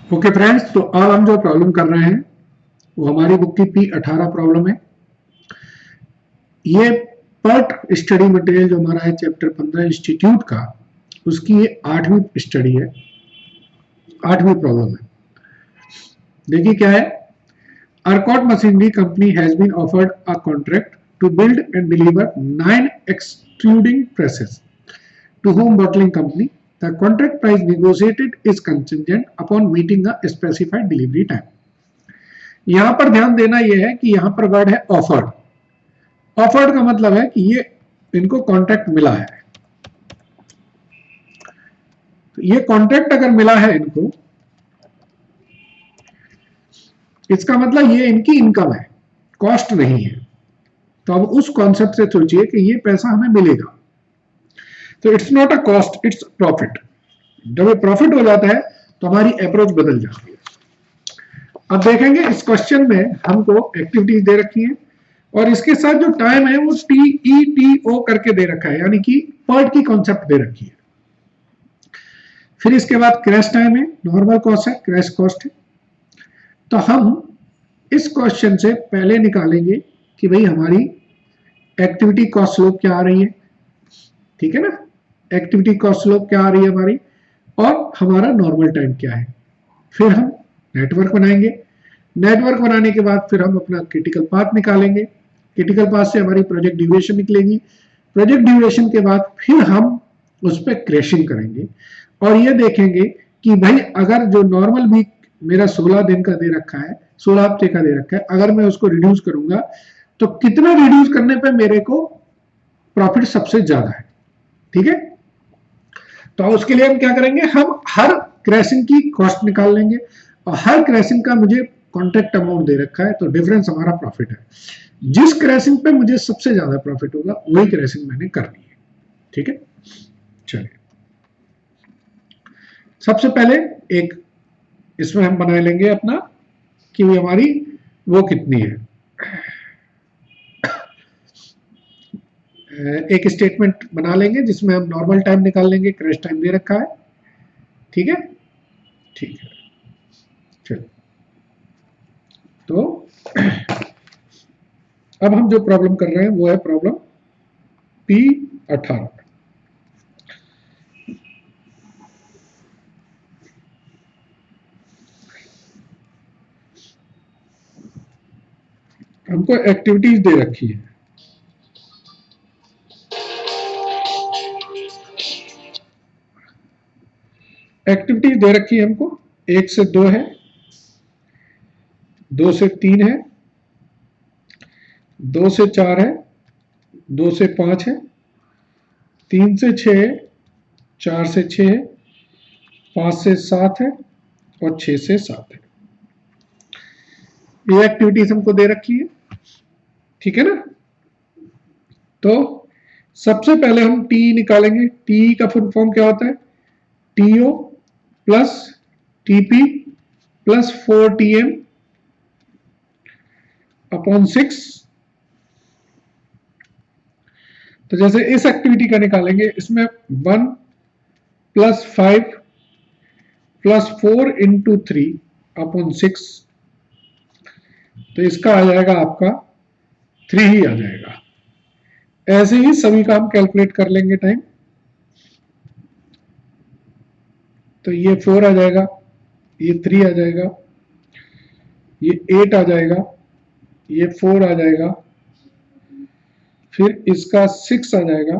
Okay friends, तो अब हम जो प्रॉब्लम कर रहे हैं वो हमारी बुक की P18 प्रॉब्लम है। ये पर्ट स्टडी मटेरियल जो हमारा है चैप्टर 15 इंस्टीट्यूट का, उसकी ये 8वीं स्टडी है, 8वीं प्रॉब्लम है। देखिए क्या है। Arcot machinery company has been offered a contract to build and deliver 9 extruding presses to whom bottling company. The contract price negotiated is contingent upon meeting a specified delivery time. यहां पर ध्यान देना यह है कि यहां पर वर्ड है ऑफर्ड। ऑफर्ड का मतलब है कि ये इनको कॉन्ट्रैक्ट मिला है। तो ये कॉन्ट्रैक्ट अगर मिला है इनको, इसका मतलब ये इनकी इनकम है, कॉस्ट नहीं है। तो अब उस कॉन्सेप्ट से सोचिए कि ये पैसा हमें मिलेगा, तो it's not a cost, its profit. जब ये प्रॉफिट हो जाता है तो हमारी अप्रोच बदल जाती है। अब देखेंगे इस क्वेश्चन में हमको एक्टिविटीज दे रखी है और इसके साथ जो टाइम है वो TETO करके दे रखा है, यानी कि पर्ट की कॉन्सेप्ट दे रखी है। फिर इसके बाद क्रैश टाइम है, नॉर्मल कॉस्ट है, क्रैश कॉस्ट है। तो हम इस क्वेश्चन से पहले निकालेंगे कि भाई हमारी एक्टिविटी कॉस्ट स्लोप क्या आ रही है, ठीक है ना। एक्टिविटी कॉस्ट स्लोप क्या आ रही है हमारी, और हमारा नॉर्मल टाइम क्या है। फिर हम नेटवर्क बनाएंगे। नेटवर्क बनाने के बाद फिर हम अपना क्रिटिकल पाथ निकालेंगे। क्रिटिकल पाथ से हमारी प्रोजेक्ट ड्यूरेशन निकलेगी। प्रोजेक्ट ड्यूरेशन के बाद फिर हम उस पर क्रैशिंग करेंगे और ये देखेंगे कि भाई अगर जो नॉर्मल वीक मेरा 16 दिन का दे रखा है, 16 हफ्ते का दे रखा है, अगर मैं उसको रिड्यूस करूंगा तो कितना रिड्यूस करने पे मेरे को प्रॉफिट सबसे ज्यादा है, ठीक है। तो उसके लिए हम क्या करेंगे, हम हर क्रैशिंग की कॉस्ट निकाल लेंगे और हर क्रैशिंग का मुझे कॉन्ट्रैक्ट अमाउंट दे रखा है, तो डिफरेंस हमारा प्रॉफिट है। जिस क्रैशिंग पे मुझे सबसे ज्यादा प्रॉफिट होगा वही क्रैशिंग मैंने करनी है, ठीक है। चलिए सबसे पहले एक इसमें हम बना लेंगे अपना कि हमारी वो कितनी है। एक स्टेटमेंट बना लेंगे जिसमें हम नॉर्मल टाइम निकाल लेंगे, क्रैश टाइम दे रखा है, ठीक है। ठीक है, चलो तो अब हम जो प्रॉब्लम कर रहे हैं वो है प्रॉब्लम P18। हमको एक्टिविटीज दे रखी है। एक्टिविटीज दे रखी है हमको, 1 से 2 है, 2 से 3 है, 2 से 4 है, 2 से 5 है, 3 से 6 है, 4 से 6 है, 5 से 7 है और 6 से 7 है। ये एक्टिविटीज हमको दे रखी है, ठीक है ना। तो सबसे पहले हम टी निकालेंगे। टी का फुल फॉर्म क्या होता है, TO plus TP plus 4TM upon 6। तो जैसे इस एक्टिविटी का निकालेंगे, इसमें 1 प्लस 5 प्लस 4 इंटू 3 अपॉन 6, तो इसका आ जाएगा आपका 3 ही आ जाएगा। ऐसे ही सभी का हम कैलकुलेट कर लेंगे टाइम। तो ये 4 आ जाएगा, ये 3 आ जाएगा, ये 8 आ जाएगा, ये 4 आ जाएगा, फिर इसका 6 आ जाएगा,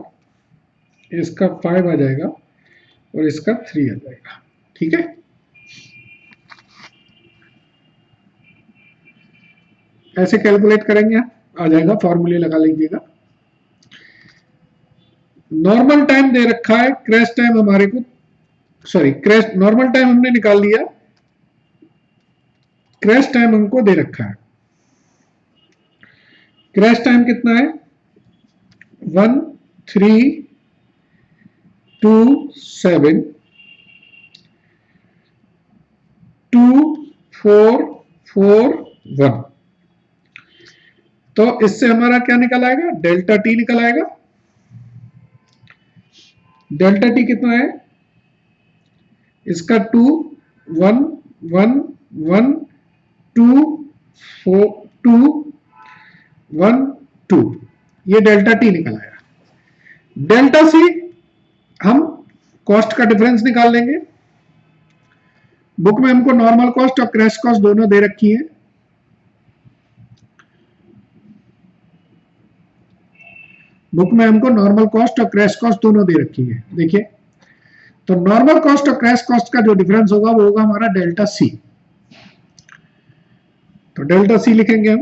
इसका 5 आ जाएगा और इसका 3 आ जाएगा, ठीक है। ऐसे कैलकुलेट करेंगे, आ जाएगा, फॉर्मूले लगा लीजिएगा। नॉर्मल टाइम दे रखा है, क्रैश टाइम हमारे को, सॉरी क्रैश, नॉर्मल टाइम हमने निकाल लिया, क्रैश टाइम हमको दे रखा है। क्रैश टाइम कितना है, 1 3 2 7 2 4 4 1। तो इससे हमारा क्या निकल आएगा, डेल्टा टी निकल आएगा। डेल्टा टी कितना है, इसका 2 1 1 1 2 4 2 1 2, ये डेल्टा टी निकल आया। डेल्टा सी हम कॉस्ट का डिफरेंस निकाल लेंगे। बुक में हमको नॉर्मल कॉस्ट और क्रैश कॉस्ट दोनों दे रखी है। बुक में हमको नॉर्मल कॉस्ट और क्रैश कॉस्ट दोनों दे रखी है। देखिए, तो नॉर्मल कॉस्ट और क्रैश कॉस्ट का जो डिफरेंस होगा वो होगा हमारा डेल्टा सी। तो डेल्टा सी लिखेंगे हम।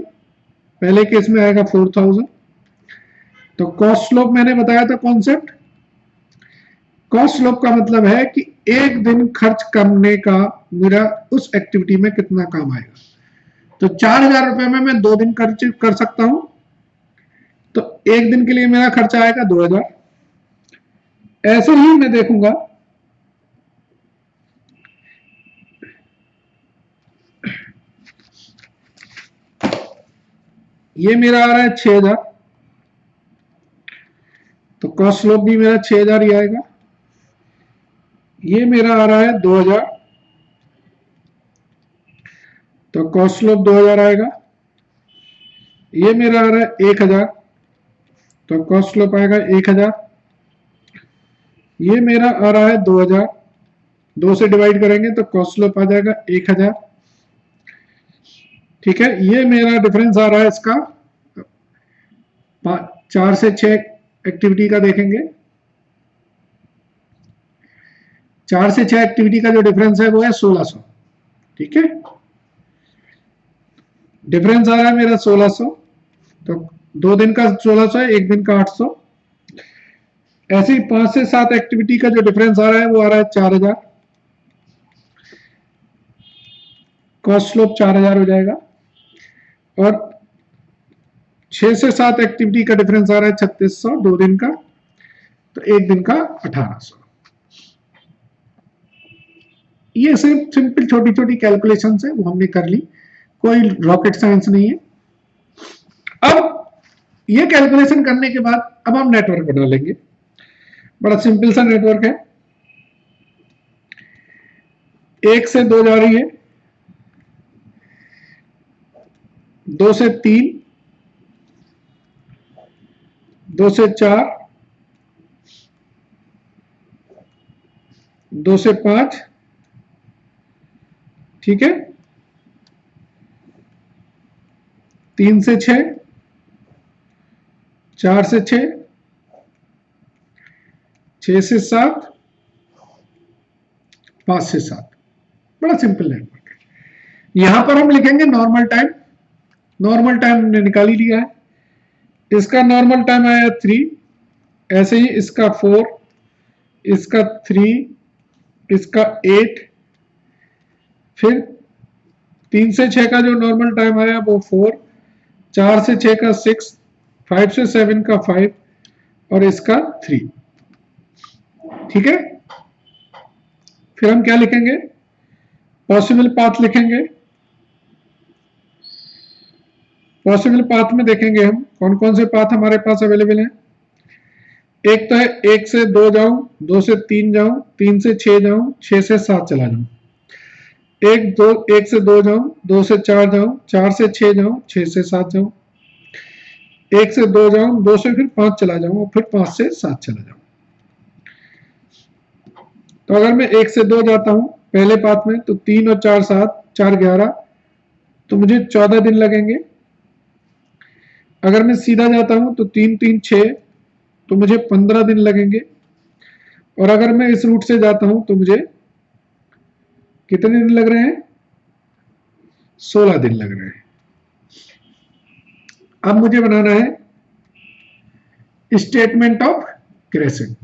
पहले केस में आएगा 4000। तो कॉस्ट स्लोप मैंने बताया था कॉन्सेप्ट। कॉस्ट स्लोप का मतलब है कि एक दिन खर्च करने का मेरा उस एक्टिविटी में कितना काम आएगा। तो 4000 रुपए में मैं 2 दिन खर्च कर सकता हूं, तो एक दिन के लिए मेरा खर्चा आएगा 2000। ऐसे ही मैं देखूंगा, ये मेरा आ रहा है 6000, तो कॉस्ट स्लोप भी मेरा 6000 ही आएगा। ये मेरा आ रहा है 2000, तो कॉस्ट स्लोप 2000 आएगा। ये मेरा आ रहा है 1000, तो कॉस्ट स्लोप आएगा 1000। ये मेरा आ रहा है 2000, 2 से डिवाइड करेंगे तो कॉस्ट स्लोप आ जाएगा 1000। ठीक है, ये मेरा डिफरेंस आ रहा है इसका 4 से 6 एक्टिविटी का देखेंगे। 4 से 6 एक्टिविटी का जो डिफरेंस है वो है 1600। ठीक है, डिफरेंस आ रहा है मेरा 1600, तो 2 दिन का 1600 है, 1 दिन का 800। ऐसे ही 5 से 7 एक्टिविटी का जो डिफरेंस आ रहा है वो आ रहा है 4000। कॉस्ट स्लोप 4000 हो जाएगा। और 6 से 7 एक्टिविटी का डिफरेंस आ रहा है 3600 2 दिन का, तो 1 दिन का 1800। ये सिर्फ सिंपल छोटी छोटी कैलकुलेशन है, वो हमने कर ली, कोई रॉकेट साइंस नहीं है। अब ये कैलकुलेशन करने के बाद अब हम नेटवर्क बना लेंगे। बड़ा सिंपल सा नेटवर्क है। 1 से 2 जा रही है, 2 से 3, 2 से 4, 2 से 5, ठीक है, 3 से 6, 4 से 6, 6 से 7, 5 से 7। बड़ा सिंपल नेटवर्क है। यहां पर हम लिखेंगे नॉर्मल टाइम। नॉर्मल टाइम हमने निकाल ही लिया है। इसका नॉर्मल टाइम आया 3, ऐसे ही इसका 4, इसका 3, इसका 8, फिर 3 से 6 का जो नॉर्मल टाइम आया वो 4, 4 से 6 का 6, 5 से 7 का 5 और इसका 3। ठीक है, फिर हम क्या लिखेंगे, पॉसिबल पाथ लिखेंगे। पॉसिबल पाथ में देखेंगे हम कौन कौन से पाथ हमारे पास अवेलेबल हैं। एक तो है 1 से 2 जाऊं, 2 से 3 जाऊं, 3 से 6 जाऊं, 6 से 7 चला जाऊं। 1 से 2 जाऊं, 2 से 4 जाऊं, 4 से 6 जाऊं, 6 से 7 जाऊं। 1 से 2 जाऊं, 2 से फिर 5 चला जाऊं और फिर 5 से 7 चला जाऊं। तो अगर मैं 1 से 2 जाता हूं पहले पाथ में, तो 3 और 4 7, 4 11, तो मुझे 14 दिन लगेंगे। अगर मैं सीधा जाता हूं तो 3 3 6, तो मुझे 15 दिन लगेंगे। और अगर मैं इस रूट से जाता हूं तो मुझे कितने दिन लग रहे हैं, 16 दिन लग रहे हैं। अब मुझे बनाना है स्टेटमेंट ऑफ क्रेसेंट।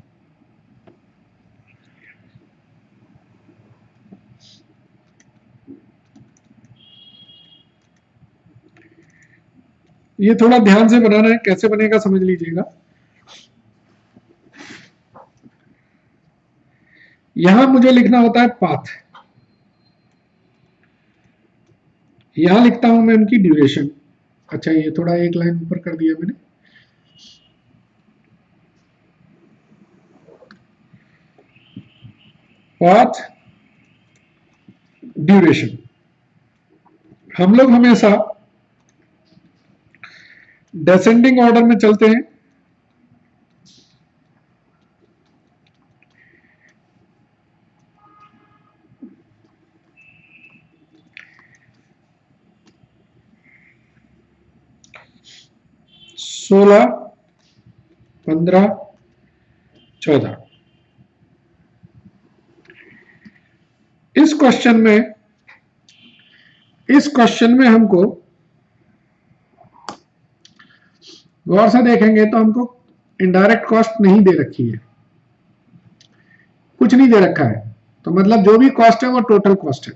ये थोड़ा ध्यान से बनाना है, कैसे बनेगा समझ लीजिएगा। यहां मुझे लिखना होता है पाथ, यहां लिखता हूं मैं उनकी ड्यूरेशन। अच्छा, ये थोड़ा एक लाइन ऊपर कर दिया मैंने। Path duration. हम लोग हमेशा डिसेंडिंग ऑर्डर में चलते हैं। सोलह, 15, 14। इस क्वेश्चन में हमको गौर से देखेंगे तो हमको इनडायरेक्ट कॉस्ट नहीं दे रखी है, कुछ नहीं दे रखा है। तो मतलब जो भी कॉस्ट है वो टोटल कॉस्ट है।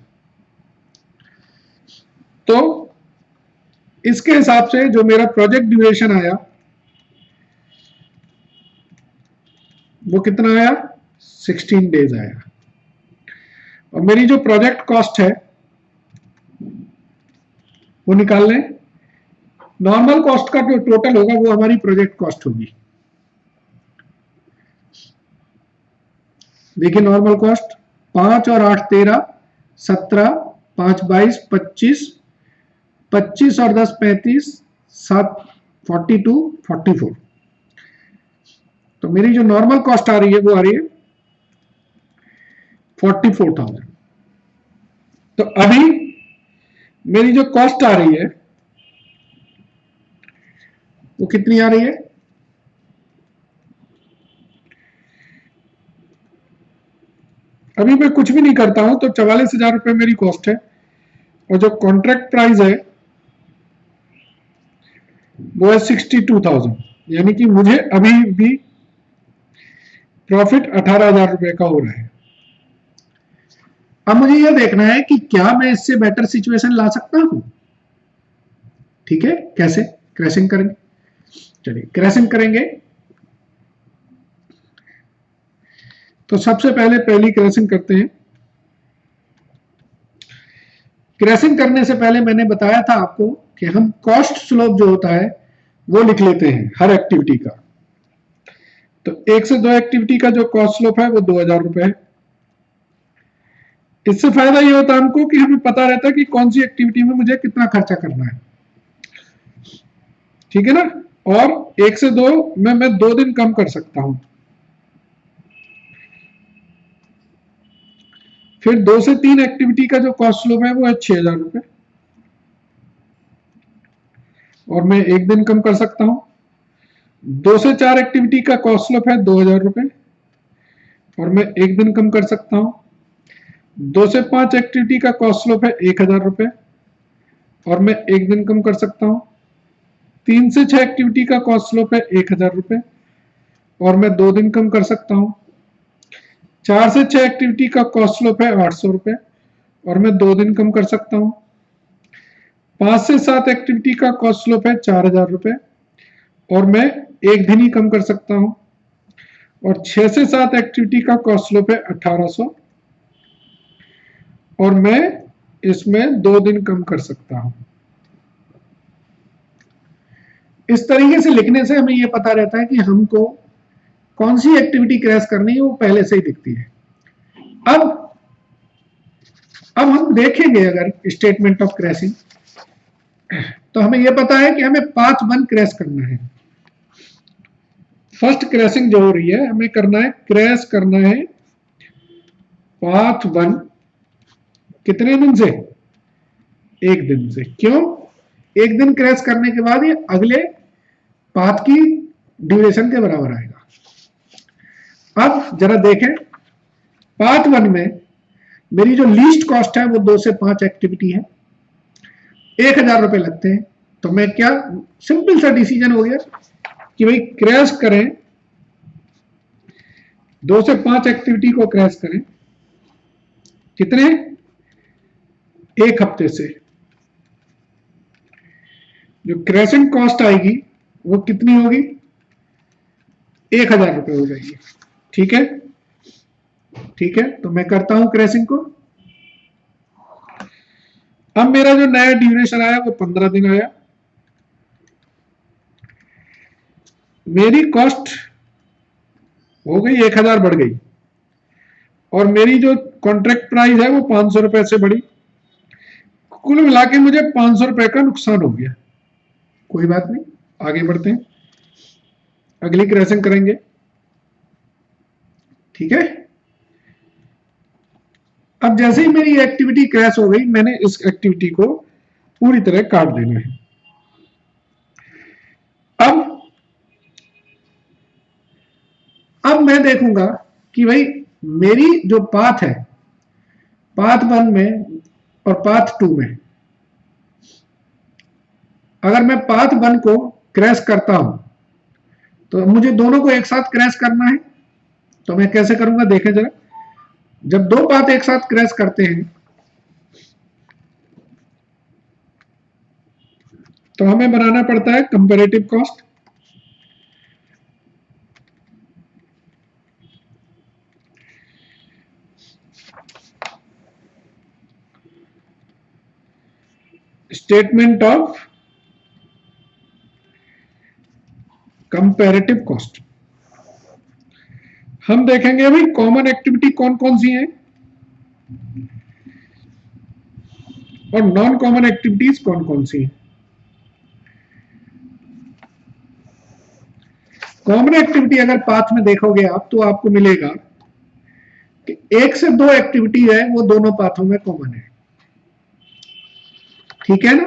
तो इसके हिसाब से जो मेरा प्रोजेक्ट ड्यूरेशन आया वो कितना आया, 16 डेज आया। और मेरी जो प्रोजेक्ट कॉस्ट है वो निकाल लें। नॉर्मल कॉस्ट का जो टोटल होगा वो हमारी प्रोजेक्ट कॉस्ट होगी। देखिए नॉर्मल कॉस्ट 5 और 8 13, 17, 5 22, 25, 25 और 10 35, 7 42, 44। तो मेरी जो नॉर्मल कॉस्ट आ रही है वो आ रही है 44,000। तो अभी मेरी जो कॉस्ट आ रही है वो कितनी आ रही है, अभी मैं कुछ भी नहीं करता हूं तो 44,000 रुपए मेरी कॉस्ट है। और जो कॉन्ट्रैक्ट प्राइस है वो है 62,000, यानी कि मुझे अभी भी प्रॉफिट 18,000 रुपए का हो रहा है। अब मुझे यह देखना है कि क्या मैं इससे बेटर सिचुएशन ला सकता हूं। ठीक है, कैसे क्रैशिंग करेंगे, चलिए क्रैशिंग करेंगे। तो सबसे पहले पहली क्रैशिंग करते हैं। क्रैशिंग करने से पहले मैंने बताया था आपको कि हम कॉस्ट स्लोप जो होता है वो लिख लेते हैं हर एक्टिविटी का। तो 1 से 2 एक्टिविटी का जो कॉस्ट स्लोप है वो 2,000 रुपए है। इससे फायदा ये होता है हमको कि हमें पता रहता है कि कौन सी एक्टिविटी में मुझे कितना खर्चा करना है। ठीक है ना। और 1 से 2 में मैं 2 दिन कम कर सकता हूं। फिर 2 से 3 एक्टिविटी का जो कॉस्ट स्लोप है वो है 6,000 रुपए, और मैं 1 दिन कम कर सकता हूं। 2 से 4 एक्टिविटी का कॉस्ट स्लोप है 2,000 रुपए, और मैं 1 दिन कम कर सकता हूं। 2 से 5 एक्टिविटी का कॉस्ट स्लोप है 1,000 रुपए, और मैं 1 दिन कम कर सकता हूं। 3 से 6 एक्टिविटी का कॉस्ट स्लोप है 1,000 रुपए, और मैं 2 दिन कम कर सकता हूं। 4 से 6 एक्टिविटी का कॉस्ट स्लोप है 800 रुपए, और मैं 2 दिन कम कर सकता हूं। 5 से 7 एक्टिविटी का कॉस्ट स्लोप है 4,000 रुपए, और मैं 1 दिन ही कम कर सकता हूं। और 6 से 7 एक्टिविटी का कॉस्ट स्लोप है 1,800, और मैं इसमें 2 दिन कम कर सकता हूं। इस तरीके से लिखने से हमें यह पता रहता है कि हमको कौन सी एक्टिविटी क्रैश करनी है, वो पहले से ही दिखती है। अब हम देखेंगे अगर स्टेटमेंट ऑफ क्रैशिंग, तो हमें यह पता है कि हमें पाथ 1 क्रैश करना है। फर्स्ट क्रैशिंग जो हो रही है हमें करना है, क्रैश करना है पाथ 1 कितने दिन से, 1 दिन से। क्यों, 1 दिन क्रैश करने के बाद ये अगले पाथ की ड्यूरेशन के बराबर आएगा। अब जरा देखें, पाथ 1 में मेरी जो लीस्ट कॉस्ट है वो 2 से 5 एक्टिविटी है, 1,000 रुपए लगते हैं। तो मैं क्या, सिंपल सा डिसीजन हो गया कि भाई क्रैश करें, 2 से 5 एक्टिविटी को क्रैश करें। कितने, 1 हफ्ते से। जो क्रैशिंग कॉस्ट आएगी वो कितनी होगी, 1,000 रुपए हो जाएगी। ठीक है, ठीक है। तो मैं करता हूं क्रैशिंग को। अब मेरा जो नया ड्यूरेशन आया वो 15 दिन आया। मेरी कॉस्ट हो गई 1,000 बढ़ गई, और मेरी जो कॉन्ट्रैक्ट प्राइस है वो 500 रुपए से बढ़ी। कुल मिला के मुझे 500 रुपए का नुकसान हो गया। कोई बात नहीं, आगे बढ़ते हैं, अगली क्रैशिंग करेंगे। ठीक है, अब जैसे ही मेरी एक्टिविटी क्रैश हो गई, मैंने इस एक्टिविटी को पूरी तरह काट देना है। अब मैं देखूंगा कि भाई मेरी जो पाथ है, पाथ 1 में और पाथ 2 में, अगर मैं पाथ 1 को क्रैश करता हूं तो मुझे दोनों को एक साथ क्रैश करना है। तो मैं कैसे करूंगा, देखें जरा। जब दो पाथ एक साथ क्रैश करते हैं तो हमें बनाना पड़ता है comparative cost. Statement of comparative cost. हम देखेंगे भाई कॉमन एक्टिविटी कौन कौन सी है और नॉन कॉमन एक्टिविटीज कौन कौन सी है। कॉमन एक्टिविटी अगर पाथ में देखोगे आप तो आपको मिलेगा कि 1 से 2 एक्टिविटी है वो दोनों पाथों में कॉमन है। ठीक है ना,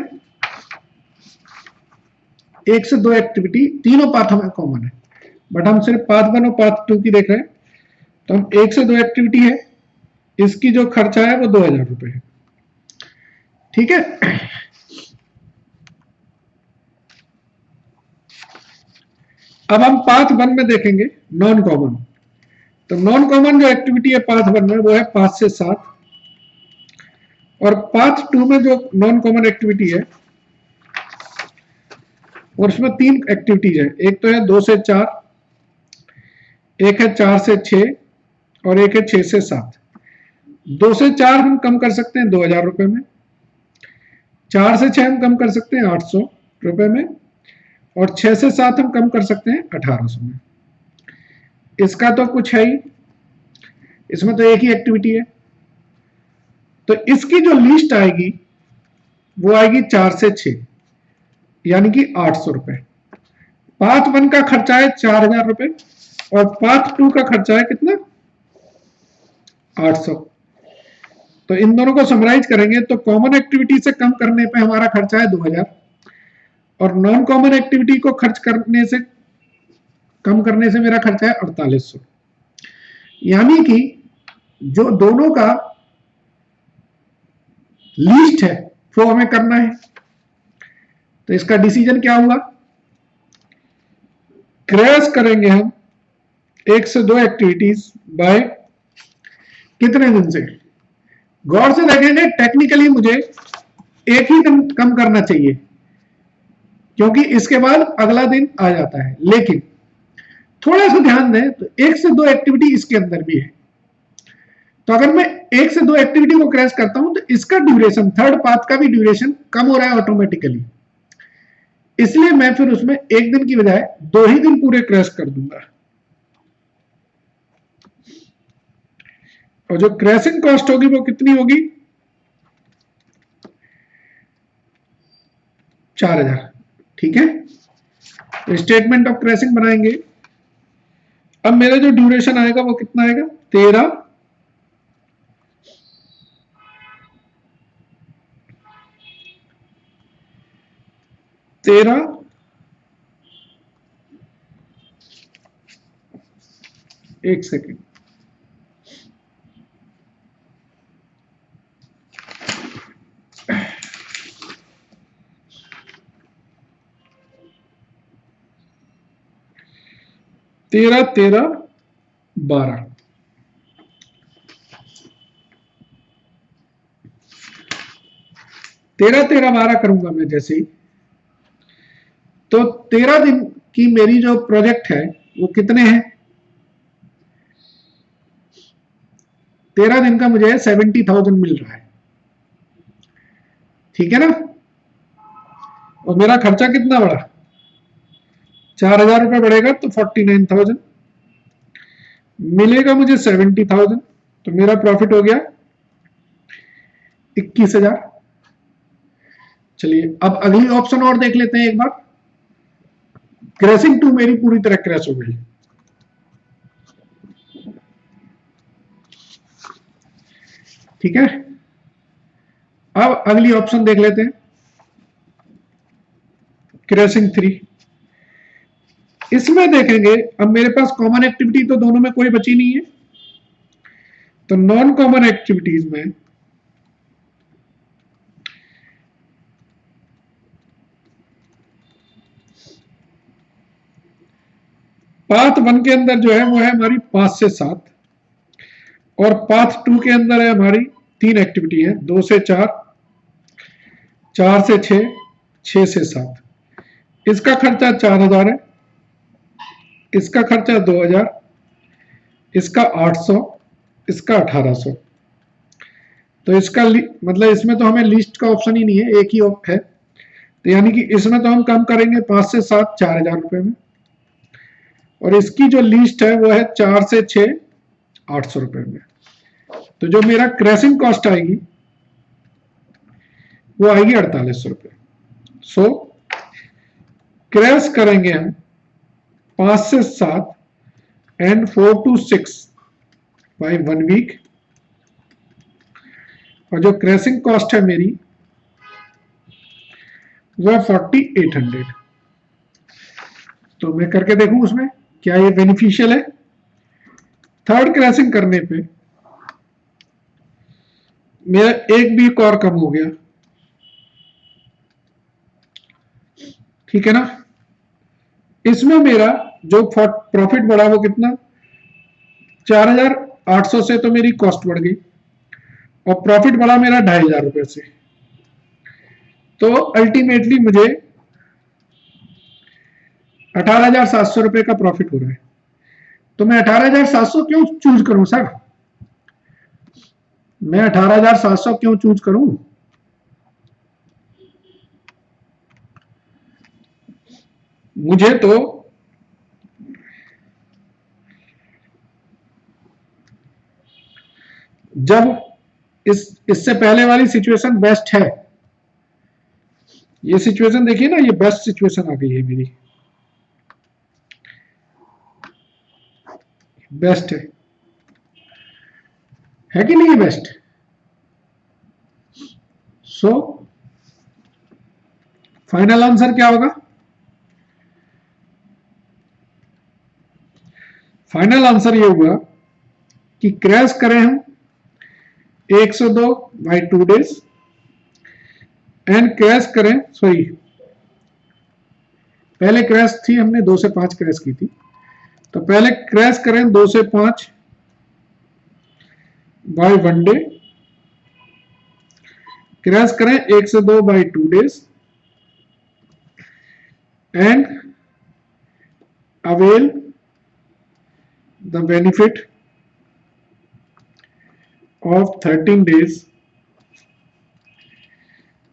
1 से 2 एक्टिविटी तीनों पाथों में कॉमन है, बट हम सिर्फ पाथ 1 और पाथ 2 की देख रहे हैं। तो हम 1 से 2 एक्टिविटी है, इसकी जो खर्चा है वो 2000 रुपए है। ठीक है, अब हम पाथ 1 में देखेंगे नॉन कॉमन। तो नॉन कॉमन जो एक्टिविटी है पाथ 1 में वो है 5 से 7, और पाथ 2 में जो नॉन कॉमन एक्टिविटी है और उसमें 3 एक्टिविटीज है। एक तो है 2 से 4, एक है 4 से 6 और एक है 6 से 7। 2 से 4 हम कम कर सकते हैं 2000 रुपए में, 4 से 6 हम कम कर सकते हैं 800 रुपए में, और 6 से 7 हम कम कर सकते हैं 1800 में। इसका तो कुछ है ही, इसमें तो एक ही एक्टिविटी है। तो इसकी जो लिस्ट आएगी वो आएगी 4 से 6, यानी कि 800 रुपए। पाथ 1 का खर्चा है 4000 रुपए और पाथ 2 का खर्चा है कितना, 800। तो इन दोनों को समराइज करेंगे तो कॉमन एक्टिविटी से कम करने पे हमारा खर्चा है 2000 और नॉन कॉमन एक्टिविटी को खर्च करने से कम करने से मेरा खर्चा है 4800। यानी कि जो दोनों का लिस्ट है वो हमें करना है। तो इसका डिसीजन क्या हुआ, क्रैश करेंगे हम 1 से 2 एक्टिविटीज बाय कितने दिन से। गौर से देखेंगे, टेक्निकली मुझे एक ही दिन कम करना चाहिए क्योंकि इसके बाद अगला दिन आ जाता है, लेकिन थोड़ा सा ध्यान दें तो 1 से 2 एक्टिविटी इसके अंदर भी है। तो अगर मैं 1 से 2 एक्टिविटी को क्रैश करता हूं तो इसका ड्यूरेशन, थर्ड पाथ का भी ड्यूरेशन कम हो रहा है ऑटोमेटिकली, इसलिए मैं फिर उसमें एक दिन की बजाय 2 ही दिन पूरे क्रैश कर दूंगा। और जो क्रैशिंग कॉस्ट होगी वो कितनी होगी, 4000। ठीक है, तो स्टेटमेंट ऑफ क्रैशिंग बनाएंगे। अब मेरा जो ड्यूरेशन आएगा वो कितना आएगा, 13 एक सेकेंड, तेरह 12 13 करूंगा मैं जैसे ही, तो 13 दिन की मेरी जो प्रोजेक्ट है वो कितने हैं, 13 दिन का मुझे 70,000 मिल रहा है। ठीक है ना, और मेरा खर्चा कितना बढ़ा, 4000 रुपए बढ़ेगा तो 49,000 मिलेगा मुझे 70,000, तो मेरा प्रॉफिट हो गया 21,000। चलिए अब अगली ऑप्शन और देख लेते हैं एक बार। क्रैशिंग 2 मेरी पूरी तरह क्रैश हो गई, ठीक है। अब अगली ऑप्शन देख लेते हैं, क्रैशिंग 3। इसमें देखेंगे अब मेरे पास कॉमन एक्टिविटी तो दोनों में कोई बची नहीं है, तो नॉन कॉमन एक्टिविटीज में पाथ 1 के अंदर जो है वो है हमारी 5 से 7, और पाथ 2 के अंदर है हमारी 3 एक्टिविटी है, 2 से 4, 4 से 6, 6 से 7। इसका खर्चा 4000 है, इसका खर्चा 2000, इसका 800, इसका 1800। तो इसका मतलब इसमें तो हमें लिस्ट का ऑप्शन ही नहीं है, एक ही है, तो यानी कि इसमें तो हम कम करेंगे 5 से 7 4000 रुपए में, और इसकी जो लिस्ट है वो है 4 से 6 800 रुपए में। तो जो मेरा क्रैशिंग कॉस्ट आएगी वो आएगी 4800 रुपए। सो क्रैश करेंगे हम 5 से 7 एंड 4 to 6 बाय 1 वीक, और जो क्रैशिंग कॉस्ट है मेरी वो है 4800। तो मैं करके देखूं उसमें क्या ये बेनिफिशियल है। थर्ड क्रैशिंग करने पे मेरा 1 वीक और कम हो गया, ठीक है ना। इसमें मेरा जो प्रॉफिट बढ़ा वो कितना, 4800 से तो मेरी कॉस्ट बढ़ गई, और प्रॉफिट बढ़ा मेरा 2500 रुपए से। तो अल्टीमेटली मुझे 18700 रुपए का प्रॉफिट हो रहा है। तो मैं 18700 क्यों चूज करूं सर, मैं 18700 क्यों चूज करूं? मुझे तो जब इससे पहले वाली सिचुएशन बेस्ट है, ये सिचुएशन देखिए ना, ये बेस्ट सिचुएशन आ गई है मेरी, बेस्ट है कि नहीं बेस्ट। सो फाइनल आंसर क्या होगा, फाइनल आंसर ये हुआ कि क्रैश करें हम 102 बाई 2 days एंड क्रैश करें, सॉरी पहले क्रैश थी हमने 2 से 5 क्रैश की थी, तो पहले क्रैश करें 2 से 5 बाय 1 day, क्रैश करें 1 से 2 by 2 days and avail the benefit of 13 days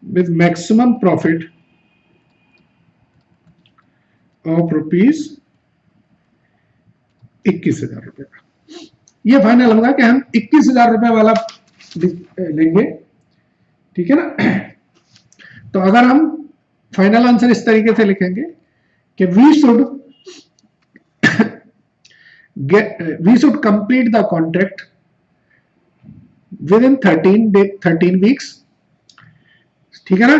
with maximum profit of rupees 21,000 रुपए का। ये फाइनल होगा कि हम 21,000 रुपए वाला लेंगे, ठीक है ना। तो अगर हम फाइनल आंसर इस तरीके से लिखेंगे कि we should complete the contract within 13 weeks, ठीक है ना,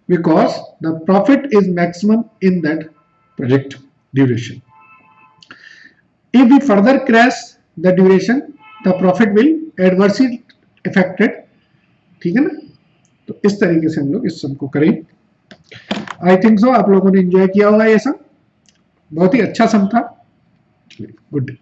because the profit is maximum in that project duration. If we further crash the duration, the profit will adversely affected, ठीक है ना। तो इस तरीके से हम लोग इस सब को करें। आई थिंक सो आप लोगों ने एंजॉय किया होगा, ये सब बहुत ही अच्छा सम था। Good day.